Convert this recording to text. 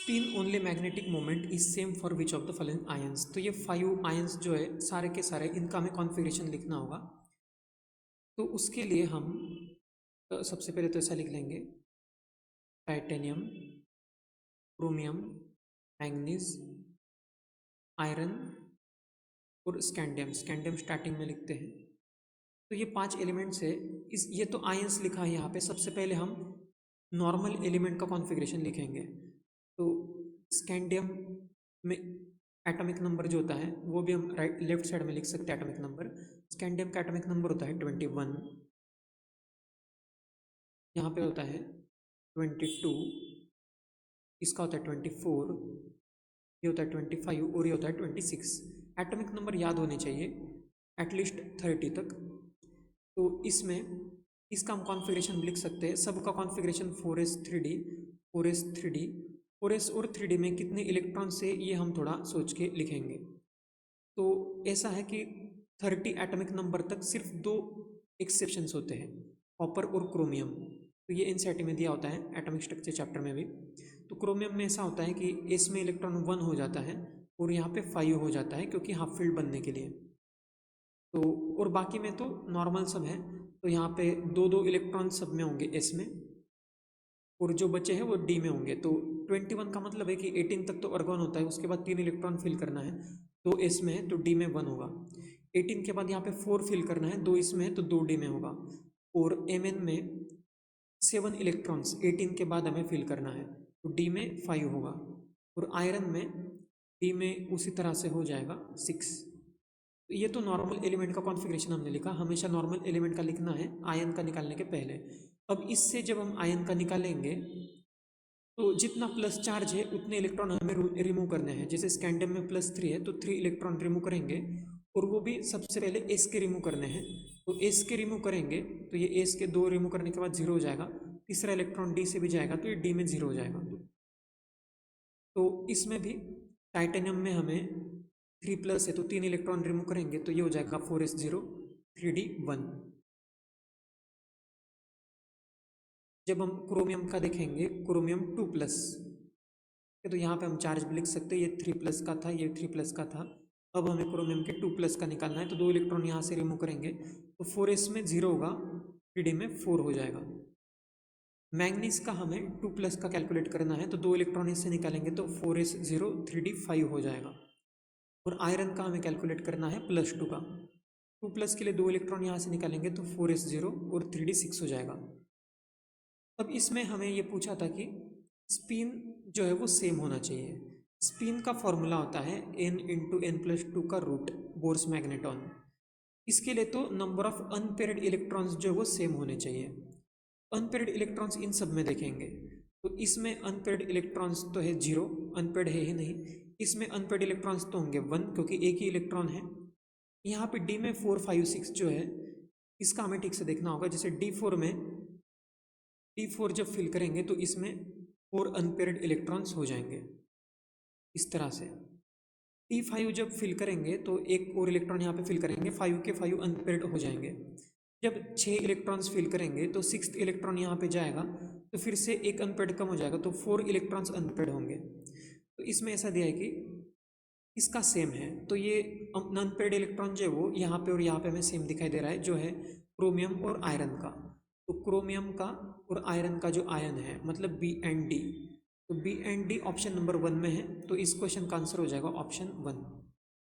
Spin only magnetic moment is same for which of the following ions. तो ये 5 ions जो है सारे के सारे, इनका हमें कॉन्फ़िगरेशन लिखना होगा। तो उसके लिए हम सबसे पहले तो ऐसा लिख लेंगे, टाइटेनियम, क्रोमियम, मैंगनीज, आयरन और स्कैंडियम। स्कैंडियम स्टार्टिंग में लिखते हैं। तो ये 5 एलिमेंट्स है। ये तो आयंस लिखा है यहाँ पे। सबसे पहले हम नॉर्मल एलिमेंट का कॉन्फ़िगरेशन लिखेंगे। तो स्कैंडियम में एटॉमिक नंबर जो होता है वो भी हम राइट लेफ्ट साइड में लिख सकते हैं। एटॉमिक नंबर, स्कैंडियम का एटॉमिक नंबर होता है 21, यहाँ पे होता है 22, इसका होता है 24, ये होता है 25 और ये होता है 26। एटॉमिक नंबर याद होने चाहिए एटलीस्ट 30 तक। तो इसमें इसका हम कॉन्फ़िगरेशन लिख सकते हैं। सबका कॉन्फ़िगरेशन 4s3d, 4s3d, 4s और 3d में कितने इलेक्ट्रॉन से ये हम थोड़ा सोच के लिखेंगे। तो ऐसा है कि 30 एटॉमिक नंबर तक सिर्फ 2 एक्सेप्शंस होते हैं, कॉपर और क्रोमियम। तो ये एनसीईआरटी में दिया होता है एटॉमिक स्ट्रक्चर चैप्टर में भी। तो क्रोमियम में ऐसा होता है कि एस में इलेक्ट्रॉन 1 हो जाता है और यहाँ पे 5 हो जाता है, क्योंकि हाफ फील्ड बनने के लिए। तो और बाकी में तो नॉर्मल सब है। तो यहाँ पे 2-2 इलेक्ट्रॉन सब में होंगे एस में, और जो बचे हैं वो डी में होंगे। तो 21 का मतलब है कि 18 तक तो आर्गॉन होता है, उसके बाद 3 इलेक्ट्रॉन फिल करना है, 2 एस में है तो डी में 1 होगा। 18 के बाद यहाँ पे 4 फिल करना है, 2 इसमें है तो 2 डी में होगा। और एम एन में 7 इलेक्ट्रॉन्स 18 के बाद हमें फिल करना है, तो डी में 5 होगा। और आयरन में डी में उसी तरह से हो जाएगा 6। तो ये तो नॉर्मल एलिमेंट का कॉन्फ़िगरेशन हमने लिखा। हमेशा नॉर्मल एलिमेंट का लिखना है आयन का निकालने के पहले। अब इससे जब हम आयन का निकालेंगे तो जितना प्लस चार्ज है उतने इलेक्ट्रॉन हमें रिमूव करने हैं। जैसे स्कैंडियम में +3 है तो 3 इलेक्ट्रॉन रिमूव करेंगे, और वो भी सबसे पहले एस के रिमूव करने हैं। तो एस के रिमूव करेंगे तो ये एस के 2 रिमूव करने के बाद 0 हो जाएगा। तीसरा इलेक्ट्रॉन डी से भी जाएगा तो ये डी में 0 हो जाएगा। तो इसमें भी टाइटेनियम में हमें 3+ है तो 3 इलेक्ट्रॉन रिमूव करेंगे तो ये हो जाएगा 4s0, 3d1। जब हम क्रोमियम का देखेंगे, क्रोमियम 2+, तो यहाँ पे हम चार्ज भी लिख सकते हैं। ये 3+ का था, ये 3+ का था। अब हमें क्रोमियम के 2+ का निकालना है, तो 2 इलेक्ट्रॉन यहाँ से रिमूव करेंगे तो 4s में 0 होगा, 3d में 4 हो जाएगा। मैंगनीज का हमें 2+ का कैलकुलेट करना है, तो 2 इलेक्ट्रॉन इससे निकालेंगे तो 4s0, 3d5 हो जाएगा। और आयरन का हमें कैलकुलेट करना है +2 का। 2+ के लिए 2 इलेक्ट्रॉन यहाँ से निकालेंगे तो 4s0 और 3d6 हो जाएगा। अब इसमें हमें ये पूछा था कि स्पिन जो है वो सेम होना चाहिए। स्पिन का फॉर्मूला होता है n × n+2 का रूट, बोर्स मैग्नेटॉन। इसके लिए तो नंबर ऑफ अनपेयर्ड इलेक्ट्रॉन्स जो है वो सेम होने चाहिए। अनपेयर्ड इलेक्ट्रॉन्स इन सब में देखेंगे तो इसमें अनपेयर्ड इलेक्ट्रॉन्स तो है 0, अनपेयर्ड है ही नहीं। इसमें अनपेयर्ड इलेक्ट्रॉन्स तो होंगे 1, क्योंकि एक ही इलेक्ट्रॉन है। यहाँ पे डी में 4, 5, 6 जो है इसका हमें ठीक से देखना होगा। जैसे D4 जब फिल करेंगे तो इसमें 4 अनपेयर्ड इलेक्ट्रॉन्स हो जाएंगे इस तरह से। D5 जब फिल करेंगे तो एक और इलेक्ट्रॉन यहाँ पे फिल करेंगे, 5 के 5 अनपेयर्ड हो जाएंगे। जब 6 इलेक्ट्रॉन्स फिल करेंगे तो 6th इलेक्ट्रॉन यहाँ पे जाएगा तो फिर से एक अनपेयर्ड कम हो जाएगा, तो 4 इलेक्ट्रॉन्स अनपेयर्ड होंगे। तो इसमें ऐसा दिया है कि इसका सेम है, तो ये अनपेयर्ड इलेक्ट्रॉन जो है वो यहाँ पे और यहाँ पे हमें सेम दिखाई दे रहा है, जो है क्रोमियम और आयरन का। तो क्रोमियम का और आयरन का जो आयन है मतलब B and D, तो B and D option number 1 में है, तो इस क्वेश्चन का आंसर हो जाएगा ऑप्शन 1।